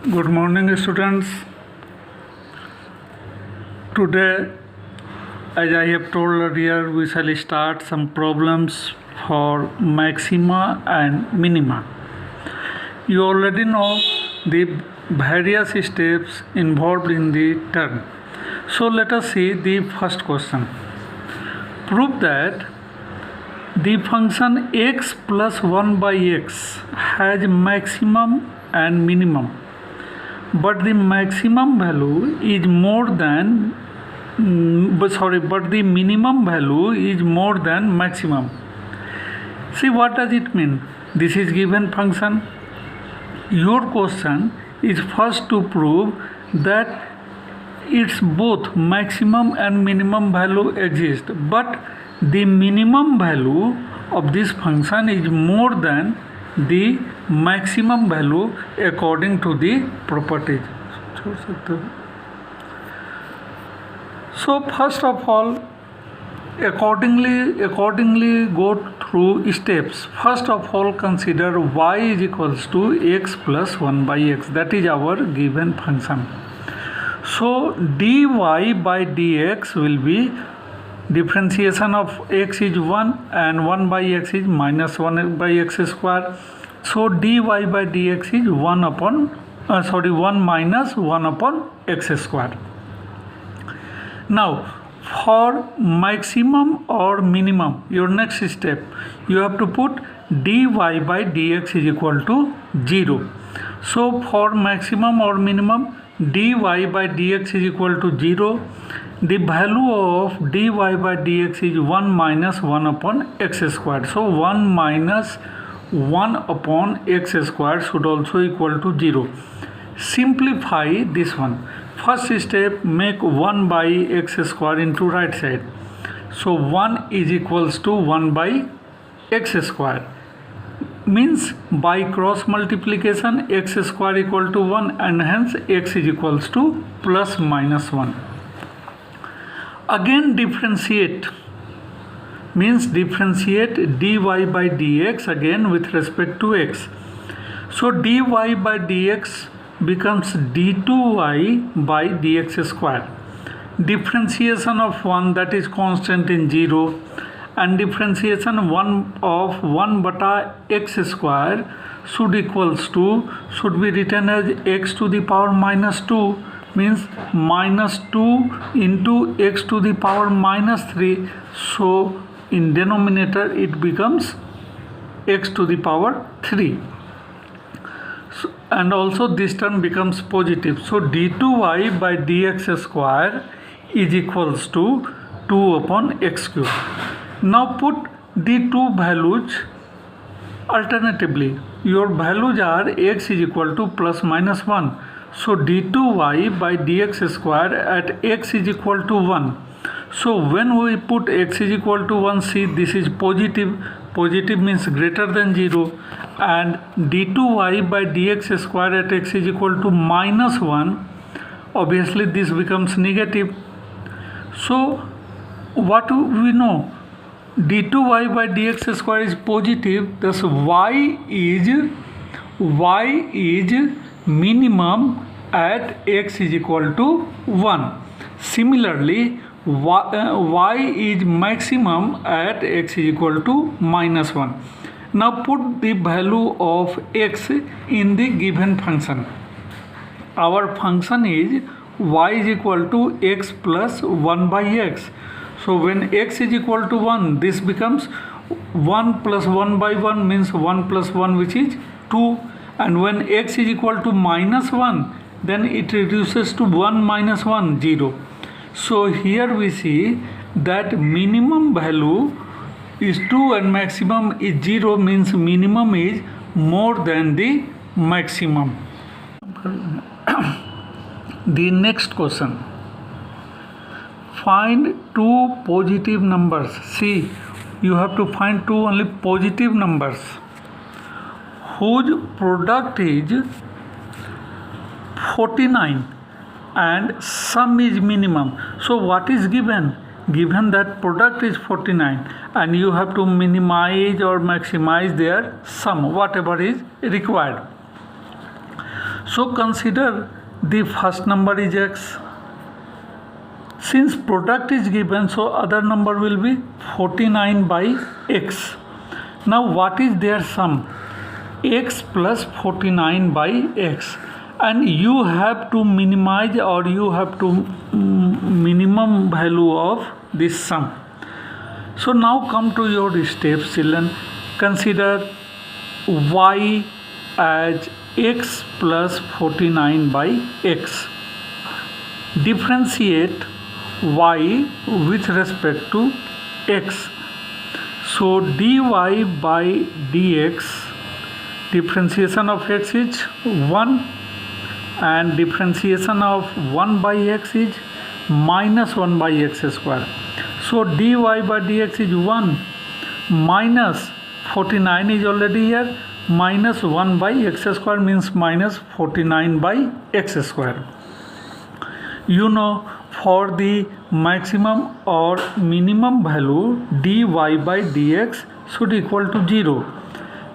Good morning, students. Today, as I have told earlier, we shall start some problems for maxima and minima. You already know the various steps involved in the term. So let us see the first question. Prove that the function x plus 1 by x has maximum and minimum, but the maximum value is more than but the minimum value is more than maximum. See, what does it mean? This is given function. Your question is first to prove that its both maximum and minimum value exist, but the minimum value of this function is more than the maximum value according to the properties. So first of all, accordingly go through steps. First of all, consider y is equals to x plus 1 by x. That is our given function. So dy by dx will be differentiation of x is 1 and 1 by x is minus 1 by x square. So dy by dx is 1 minus 1 upon x square. Now for maximum or minimum, your next step, you have to put dy by dx is equal to 0. So for maximum or minimum, dy by dx is equal to 0. The value of dy by dx is 1 minus 1 upon x square. So 1 minus 1 upon x square should also equal to 0. Simplify this one. First step, make 1 by x square into right side. So 1 is equals to 1 by x square. Means by cross multiplication x square equal to 1 and hence x is equals to plus minus 1. Again differentiate. Means differentiate dy by dx again with respect to x. So dy by dx becomes d2y by dx square. Differentiation of 1, that is constant in 0, and differentiation 1 of 1 bata x square should be written as x to the power minus 2, means minus 2 into x to the power minus 3. So in denominator it becomes x to the power 3. And also this term becomes positive. So d2y by dx square is equals to 2 upon x cube. Now put the two values alternatively. Your values are x is equal to plus minus 1. So d2y by dx square at x is equal to 1. So when we put x is equal to 1, see this is positive. Positive means greater than 0, and d2y by dx square at x is equal to minus 1. Obviously this becomes negative. So what we know, d2y by dx square is positive, thus y is minimum at x is equal to 1. Similarly, y is maximum at x is equal to minus 1. Now put the value of x in the given function. Our function is y is equal to x plus 1 by x. So when x is equal to 1, this becomes 1 plus 1 by 1 means 1 plus 1, which is 2. And when x is equal to minus 1, then it reduces to 1 minus 1, 0. So here we see that minimum value is 2 and maximum is 0, means minimum is more than the maximum. The next question. Find two positive numbers. See, you have to find two only positive numbers whose product is 49 and sum is minimum. So what is given? Given that product is 49 and you have to minimize or maximize their sum, whatever is required. So consider the first number is x. Since product is given, so other number will be 49 by x. Now what is their sum? X plus 49 by x, and you have to minimize, or you have to minimum value of this sum. So now come to your steps, children. Consider y as x plus 49 by x. Differentiate y with respect to x. So dy by dx, differentiation of x is 1, and differentiation of 1 by x is minus 1 by x square. So dy by dx is 1, minus 49 is already here, minus 1 by x square means minus 49 by x square. You know, for the maximum or minimum value, dy by dx should equal to 0,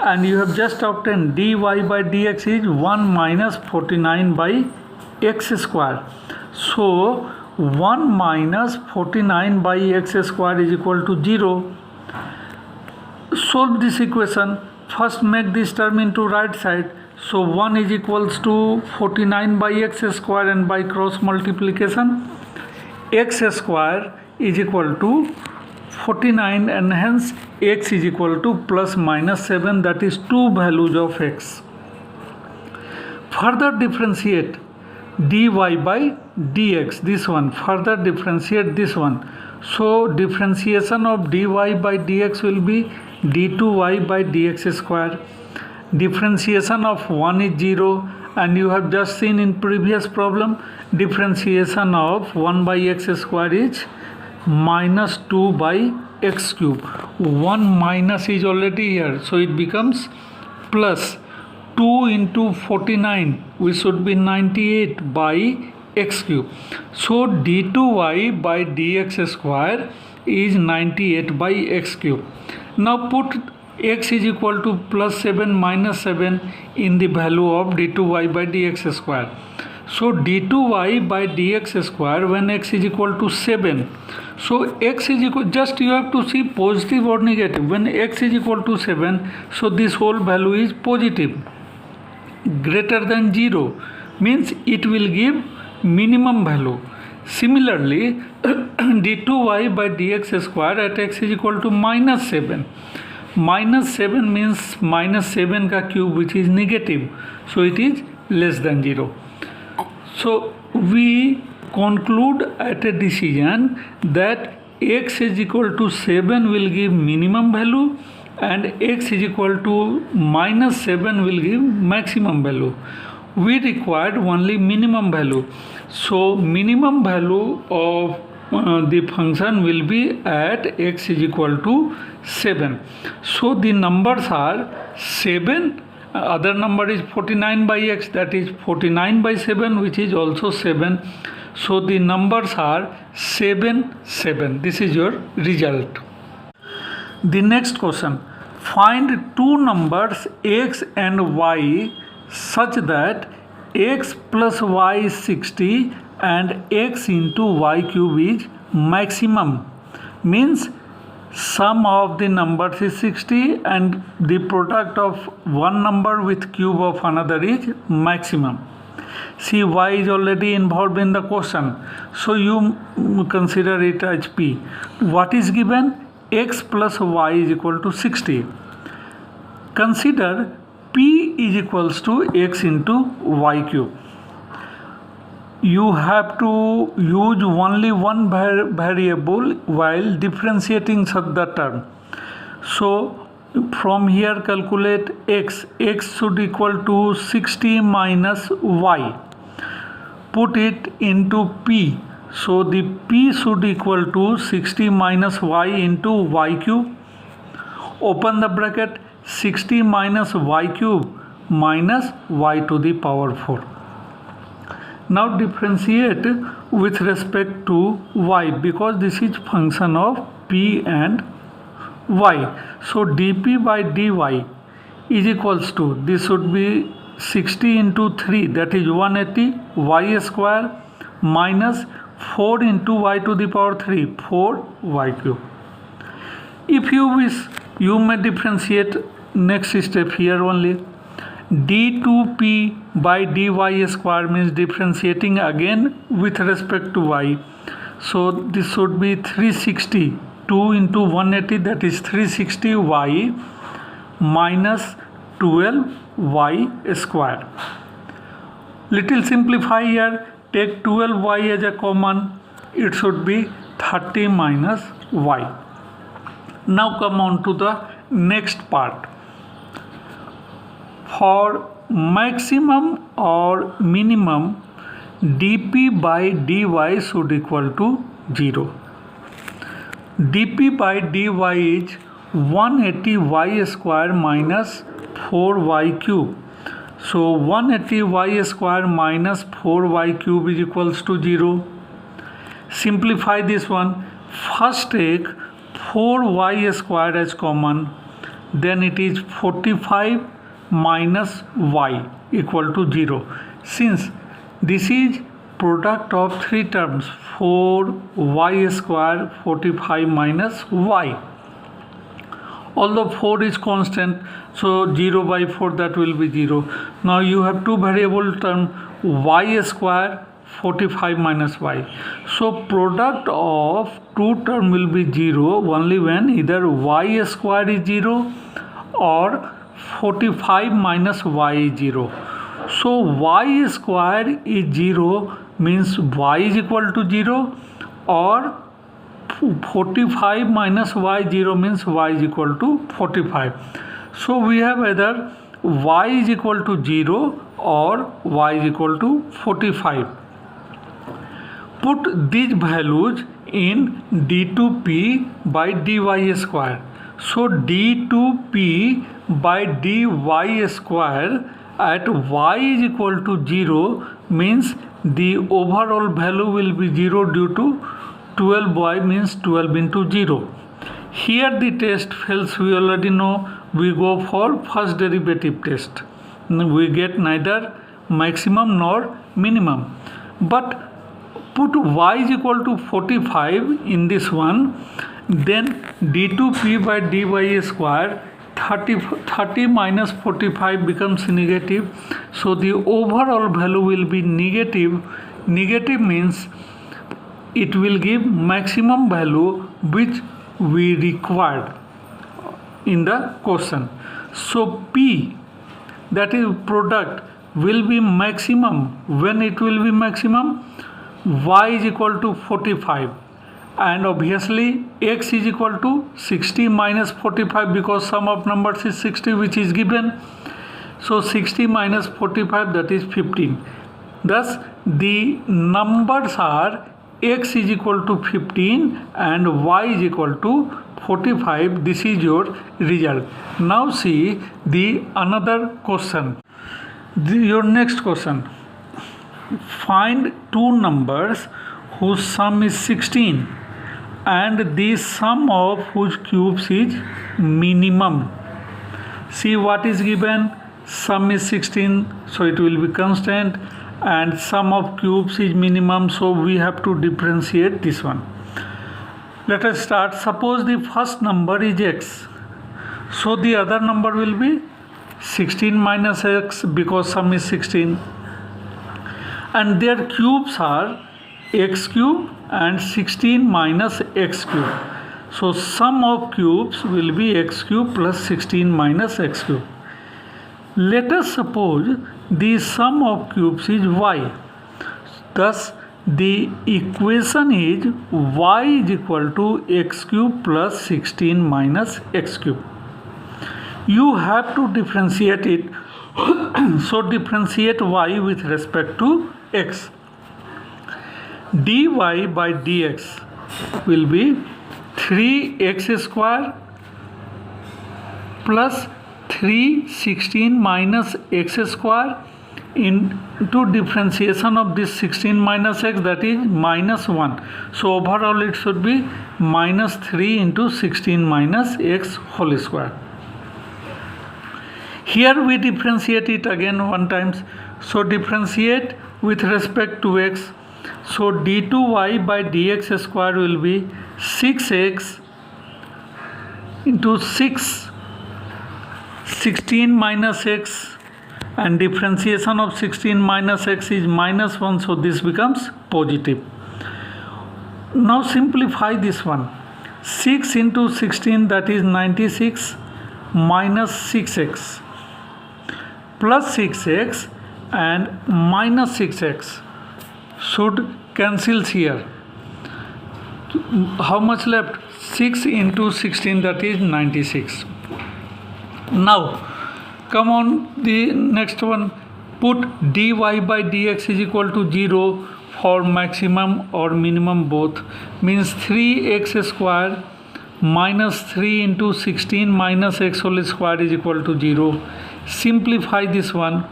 and you have just obtained dy by dx is 1 minus 49 by x square. So 1 minus 49 by x square is equal to 0. Solve this equation. First make this term into right side. So 1 is equals to 49 by x square, and by cross multiplication x square is equal to 49, and hence x is equal to plus minus 7, that is two values of x. Further differentiate dy by dx, this one, further differentiate this one. So differentiation of dy by dx will be d2y by dx square. Differentiation of 1 is 0, and you have just seen in previous problem, differentiation of 1 by x square is minus 2 by x cube. 1 minus is already here, so it becomes plus 2 into 49, we should be 98 by x cube. So d2y by dx square is 98 by x cube. Now put x is equal to plus 7 minus 7 in the value of d2y by dx square. So d2y by dx square when x is equal to 7. So x is equal, just you have to see positive or negative. When x is equal to 7, so this whole value is positive. Greater than 0 means it will give minimum value. Similarly, d2y by dx square at x is equal to minus 7. Minus 7 means minus 7 ka cube, which is negative. So it is less than 0. So we conclude at a decision that x is equal to 7 will give minimum value, and x is equal to minus 7 will give maximum value. We required only minimum value. So minimum value of the function will be at x is equal to 7. So the numbers are 7, other number is 49 by x, that is 49 by 7, which is also 7. So the numbers are 7, 7. This is your result. The next question, find two numbers x and y such that x plus y is 60 and x into y cube is maximum. Means sum of the numbers is 60 and the product of one number with cube of another is maximum. See, y is already involved in the question, so you consider it as p. What is given? X plus y is equal to 60. Consider p is equals to x into y cube. You have to use only one variable while differentiating such the term. So from here calculate x. X should equal to 60 minus y. Put it into p. So the p should equal to 60 minus y into y cube. Open the bracket. 60 minus y cube minus y to the power 4. Now differentiate with respect to y, because this is function of p and y. So dp by dy is equals to, this should be 60 into 3, that is 180 y square, minus 4 into y to the power 3, 4y cube. If you wish, you may differentiate next step here only. d2p by dy square means differentiating again with respect to y. So this should be 360, 2 into 180, that is 360y minus 12y square. Little simplify here, take 12y as a common, it should be 30 minus y. Now come on to the next part. For maximum or minimum, dp by dy should equal to 0. dp by dy is 180y square minus 4y cube. So 180y square minus 4y cube is equals to 0. Simplify this one. First take 4y square as common, then it is 45 minus y equal to 0. Since this is product of three terms, 4y square, 45 minus y. Although 4 is constant, so 0 by 4, that will be 0. Now you have two variable term, y square, 45 minus y. So product of two term will be 0 only when either y square is 0 or 45 minus y is 0. So y square is 0 means y is equal to 0, or 45 minus y 0 means y is equal to 45. So we have either y is equal to 0 or y is equal to 45. Put these values in d2p by dy square. So d2p by dy square at y is equal to 0 means the overall value will be 0 due to 12y means 12 into 0. Here the test fails, we already know. We go for first derivative test. We get neither maximum nor minimum. But put y is equal to 45 in this one, then d2p by dy square, 30 minus 45 becomes negative. So the overall value will be negative. Negative means it will give maximum value which we required in the question. So P, that is product, will be maximum. When it will be maximum? Y is equal to 45, and obviously x is equal to 60 minus 45 because sum of numbers is 60 which is given. So 60 minus 45, that is 15. Thus the numbers are x is equal to 15 and y is equal to 45. This is your result. Now see the another question. Your next question. Find two numbers whose sum is 16 and the sum of whose cubes is minimum. See what is given. Sum is 16, so it will be constant, and sum of cubes is minimum, so we have to differentiate this one. Let us start. Suppose the first number is x, so the other number will be 16 minus x because sum is 16, and their cubes are x cube and 16 minus x cube. So sum of cubes will be x cube plus 16 minus x cube. Let us suppose the sum of cubes is y. Thus the equation is y is equal to x cube plus 16 minus x cube. You have to differentiate it. So differentiate y with respect to x. dy by dx will be 3x square plus 316 minus x square into differentiation of this 16 minus x, that is minus 1. So overall it should be minus 3 into 16 minus x whole square. Here we differentiate it again one times. So differentiate with respect to x. So d2y by dx square will be 6x into 6, 16 minus x, and differentiation of 16 minus x is minus 1, so this becomes positive. Now simplify this one. 6 into 16, that is 96, minus 6x plus 6x and minus 6x should cancel here. How much left? 6 into 16, that is 96. Now come on the next one. Put dy by dx is equal to 0 for maximum or minimum both. Means 3x square minus 3 into 16 minus x whole square is equal to 0. Simplify this one.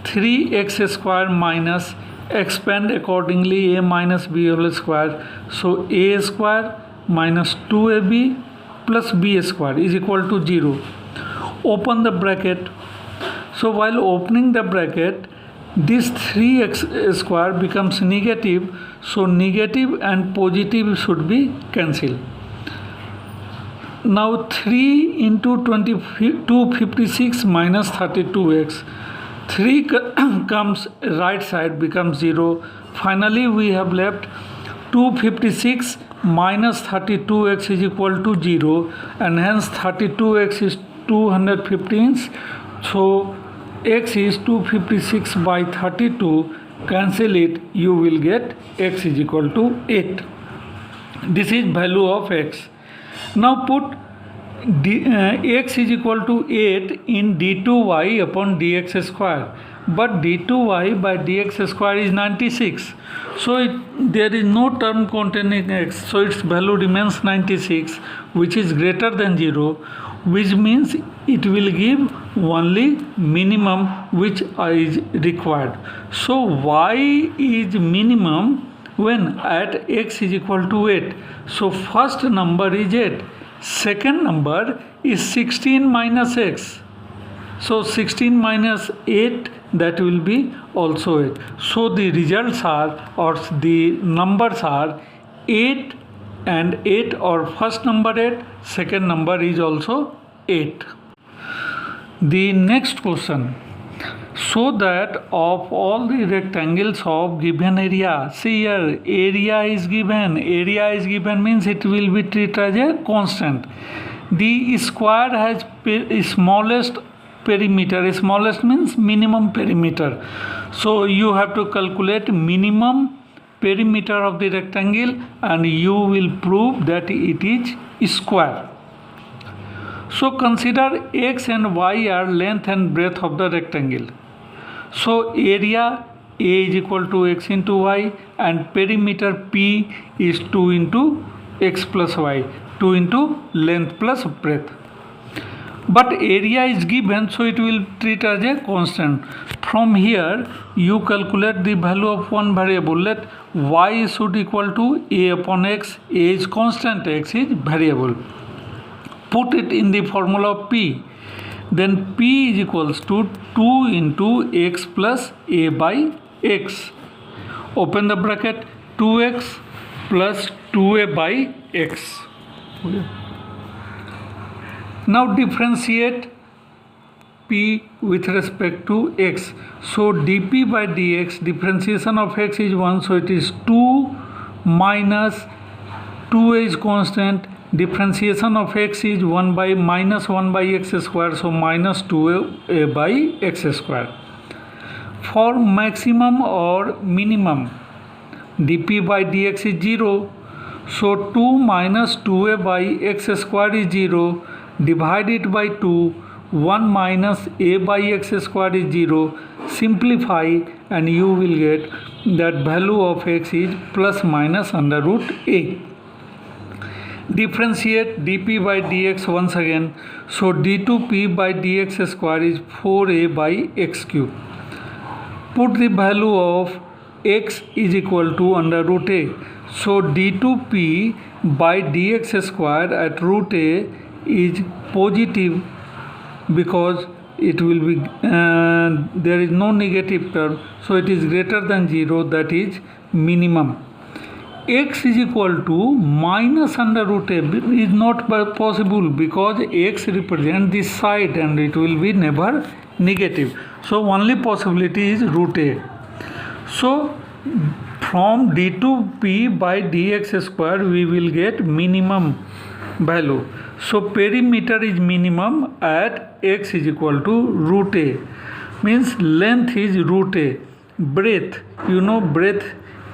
3x square minus, expand accordingly, a minus b whole square. So a square minus 2ab plus b square is equal to 0. Open the bracket. So while opening the bracket, this 3x square becomes negative. So negative and positive should be cancelled. Now 3 into 256 minus 32x. 3 comes right side, becomes 0. Finally we have left 256 minus 32x is equal to 0, and hence 32x is 215. So x is 256 by 32. Cancel it, you will get x is equal to 8. This is value of x. Now put x is equal to 8 in d2y upon dx square. But d2y by dx square is 96. So there is no term containing x. So its value remains 96, which is greater than 0, which means it will give only minimum which is required. So y is minimum when at x is equal to 8. So first number is 8. Second number is 16 minus x. So 16 minus 8, that will be also 8. So the results are, or the numbers are 8 and 8, or first number 8, second number is also 8. The next question. So that of all the rectangles of given area, see here, area is given means it will be treated as a constant. The square has smallest perimeter. Smallest means minimum perimeter. So you have to calculate minimum perimeter of the rectangle and you will prove that it is square. So consider x and y are length and breadth of the rectangle. So area A is equal to x into y, and perimeter P is 2 into x plus y, 2 into length plus breadth. But area is given, so it will treat as a constant. From here you calculate the value of one variable. Let y should equal to a upon x. A is constant, x is variable. Put it in the formula of P. Then P is equals to 2 into x plus a by x. Open the bracket. 2x plus 2a by x. Now differentiate P with respect to x. So dp by dx, differentiation of x is 1, so it is 2 minus 2a is constant. Differentiation of x is 1 by minus 1 by x square, so minus 2a by x square. For maximum or minimum, dp by dx is 0, so 2 minus 2a by x square is 0. Divide it by 2, 1 minus a by x square is 0. Simplify and you will get that value of x is plus minus under root a. Differentiate dp by dx once again. So d2p by dx square is 4a by x cube. Put the value of x is equal to under root a. So d2p by dx square at root a is positive because it will be there is no negative term, so it is greater than 0, that is minimum. X is equal to minus under root a is not possible because x represents this side and it will be never negative. So only possibility is root a. So from d to p by dx square we will get minimum value. So perimeter is minimum at x is equal to root a, means length is root a. Breadth, you know breadth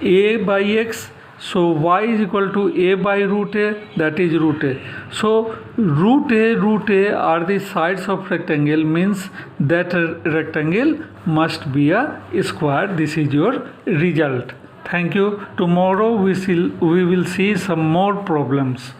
a by x, so y is equal to a by root a, that is root a. So root a are the sides of rectangle, means that rectangle must be a square. This is your result. Thank you. Tomorrow we will see some more problems.